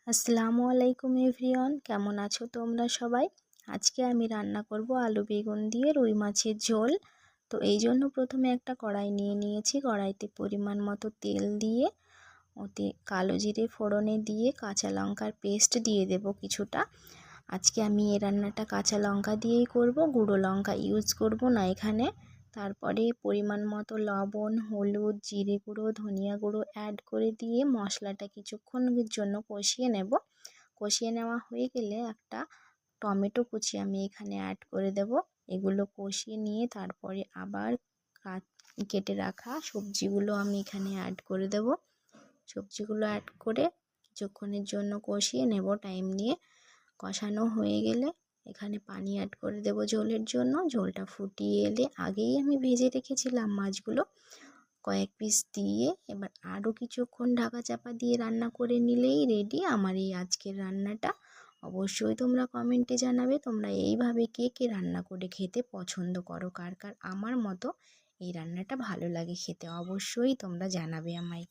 আসসালামু আলাইকুম এভরিওয়ান, কেমন আছো তোমরা সবাই? আজকে আমি রান্না করব আলু বেগুন দিয়ে রুই মাছের ঝোল। তো এই জন্য প্রথমে একটা কড়াই নিয়ে নিয়েছি। কড়াইতে পরিমাণ মতো তেল দিয়ে ওতে কালো জিরে ফোড়নে দিয়ে কাঁচা লঙ্কার পেস্ট দিয়ে দেব কিছুটা। আজকে আমি এই রান্নাটা কাঁচা লঙ্কা দিয়েই করব, গুঁড়ো লঙ্কা ইউজ করব না এখানে। তারপরে পরিমাণ মতো লবণ, হলুদ, জিরে গুঁড়ো, ধনিয়া গুঁড়ো অ্যাড করে দিয়ে মশলাটা কিছুক্ষণের জন্য কষিয়ে নেব। কষিয়ে নেওয়া হয়ে গেলে একটা টমেটো কুচি আমি এখানে অ্যাড করে দেব। এগুলো কষিয়ে নিয়ে তারপরে আবার কেটে রাখা সবজিগুলো আমি এখানে অ্যাড করে দেব। সবজিগুলো অ্যাড করে কিছুক্ষণের জন্য কষিয়ে নেব টাইম নিয়ে। কষানো হয়ে গেলে এখানে পানি অ্যাড করে দেব ঝোলের জন্য। ঝোলটা ফুটিয়ে এলে আগেই আমি ভেজে রেখেছিলাম মাছগুলো কয়েক পিস দিয়ে এবার আরও কিছুক্ষণ ঢাকা চাপা দিয়ে রান্না করে নিলেই রেডি আমার এই আজকের রান্নাটা। অবশ্যই তোমরা কমেন্টে জানাবে তোমরা এইভাবে কে কে রান্না করে খেতে পছন্দ করো, কার কার আমার মতো এই রান্নাটা ভালো লাগে খেতে, অবশ্যই তোমরা জানাবে আমায়।